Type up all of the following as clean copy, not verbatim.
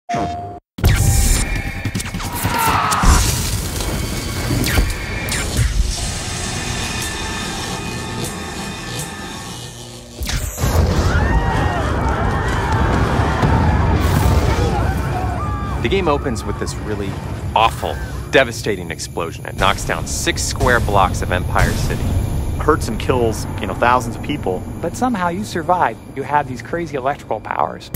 The game opens with this really awful, devastating explosion. It knocks down 6 square blocks of Empire City. Hurts and kills, thousands of people. But somehow you survive. You have these crazy electrical powers.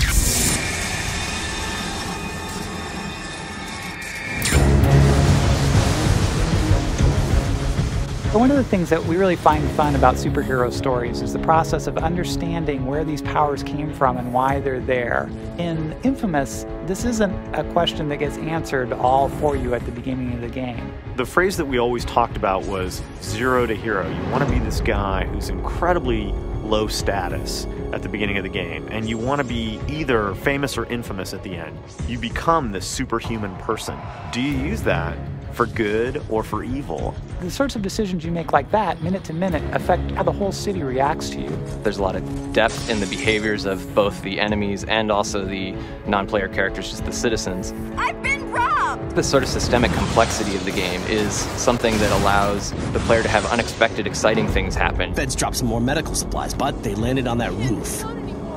One of the things that we really find fun about superhero stories is the process of understanding where these powers came from and why they're there. In inFAMOUS, this isn't a question that gets answered all for you at the beginning of the game. The phrase that we always talked about was 0 to hero. You want to be this guy who's incredibly low status at the beginning of the game, and you want to be either famous or infamous at the end. You become this superhuman person. Do you use that for good or for evil? The sorts of decisions you make like that, minute to minute, affect how the whole city reacts to you. There's a lot of depth in the behaviors of both the enemies and also the non-player characters, just the citizens. I've been robbed! The sort of systemic complexity of the game is something that allows the player to have unexpected, exciting things happen. Feds dropped some more medical supplies, but they landed on that roof.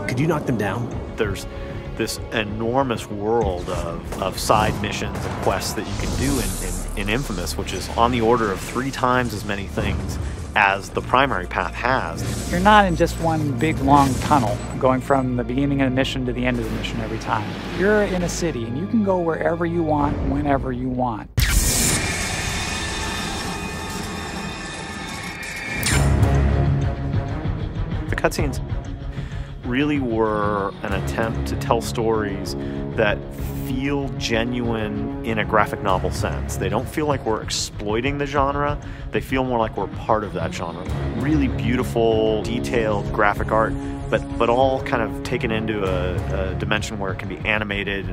Could you knock them down? There's this enormous world of side missions and quests that you can do in inFAMOUS, which is on the order of 3 times as many things as the primary path has. You're not in just one big long tunnel going from the beginning of the mission to the end of the mission every time. You're in a city and you can go wherever you want, whenever you want. The cutscenes really were an attempt to tell stories that feel genuine in a graphic novel sense. They don't feel like we're exploiting the genre, they feel more like we're part of that genre. Really beautiful, detailed graphic art, but all kind of taken into a dimension where it can be animated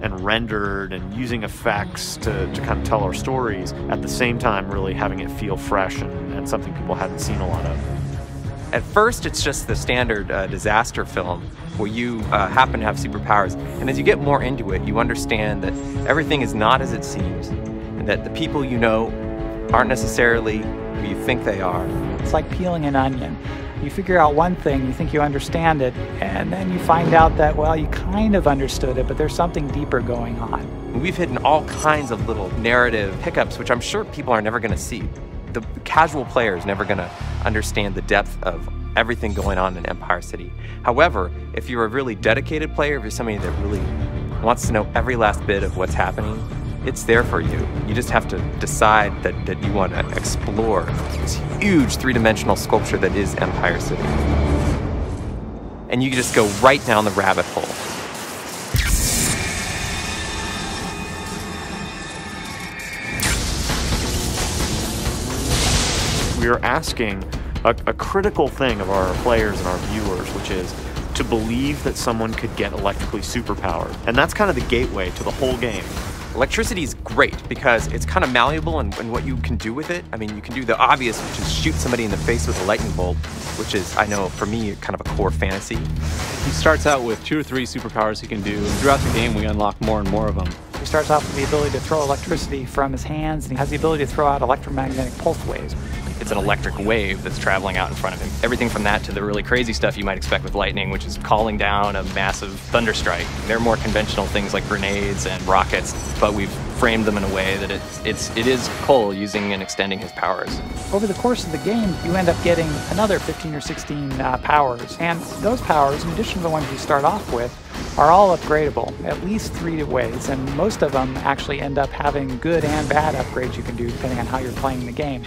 and rendered and using effects to kind of tell our stories, at the same time really having it feel fresh and something people hadn't seen a lot of. At first, it's just the standard disaster film where you happen to have superpowers. And as you get more into it, you understand that everything is not as it seems, and that the people you know aren't necessarily who you think they are. It's like peeling an onion. You figure out one thing, you think you understand it, and then you find out that, well, you kind of understood it, but there's something deeper going on. We've hidden all kinds of little narrative hiccups, which I'm sure people are never going to see. The casual player is never going to understand the depth of everything going on in Empire City. However, if you're a really dedicated player, if you're somebody that really wants to know every last bit of what's happening, it's there for you. You just have to decide that you want to explore this huge 3-dimensional sculpture that is Empire City. And you can just go right down the rabbit hole. We are asking a critical thing of our players and our viewers, which is to believe that someone could get electrically superpowered. And that's kind of the gateway to the whole game. Electricity is great because it's kind of malleable in what you can do with it. I mean, you can do the obvious, which is shoot somebody in the face with a lightning bolt, which is, I know, for me, kind of a core fantasy. He starts out with 2 or 3 superpowers he can do, and throughout the game we unlock more and more of them. He starts off with the ability to throw electricity from his hands, and he has the ability to throw out electromagnetic pulse waves. It's an electric wave that's traveling out in front of him. Everything from that to the really crazy stuff you might expect with lightning, which is calling down a massive thunderstrike. They're more conventional things like grenades and rockets, but we've framed them in a way that it is Cole using and extending his powers. Over the course of the game, you end up getting another 15 or 16 powers, and those powers, in addition to the ones you start off with, are all upgradable, at least 3 ways, and most of them actually end up having good and bad upgrades you can do depending on how you're playing the game.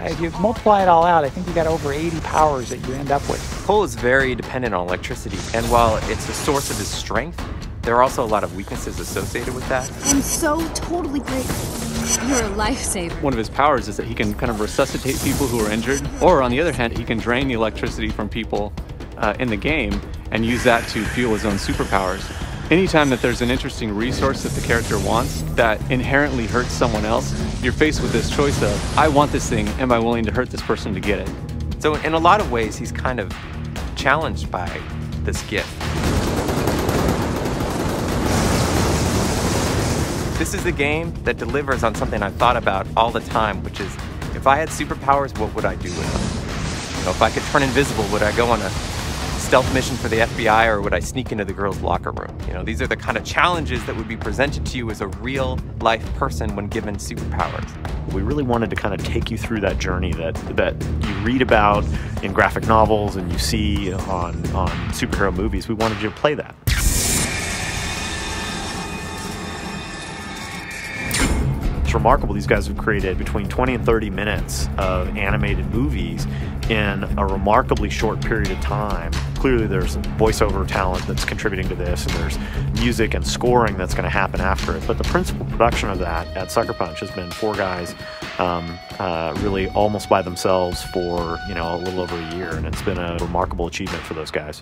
If you multiply it all out, I think you got over 80 powers that you end up with. Cole is very dependent on electricity, and while it's a source of his strength, there are also a lot of weaknesses associated with that. I'm so totally grateful. You're a lifesaver. One of his powers is that he can kind of resuscitate people who are injured, or on the other hand, he can drain the electricity from people in the game and use that to fuel his own superpowers. Anytime that there's an interesting resource that the character wants that inherently hurts someone else, you're faced with this choice of, I want this thing, am I willing to hurt this person to get it? So in a lot of ways, he's kind of challenged by this gift. This is a game that delivers on something I've thought about all the time, which is, if I had superpowers, what would I do with them? You know, if I could turn invisible, would I go on a stealth mission for the FBI, or would I sneak into the girls' locker room? You know, these are the kind of challenges that would be presented to you as a real-life person when given superpowers. We really wanted to kind of take you through that journey that you read about in graphic novels and you see on superhero movies. We wanted you to play that. It's remarkable. These guys have created between 20 and 30 minutes of animated movies in a remarkably short period of time. Clearly there's voiceover talent that's contributing to this, and there's music and scoring that's going to happen after it. But the principal production of that at Sucker Punch has been 4 guys really almost by themselves for, you know, a little over a year, and it's been a remarkable achievement for those guys.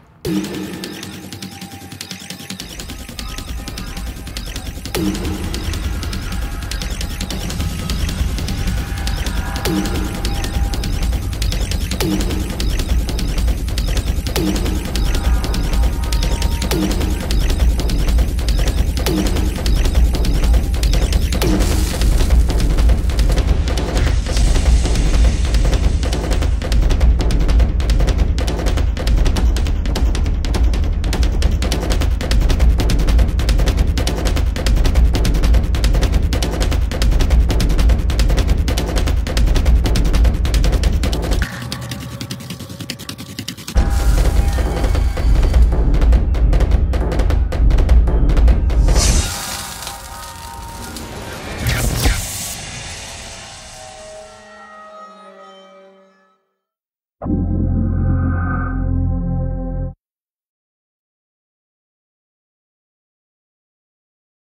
Thank you.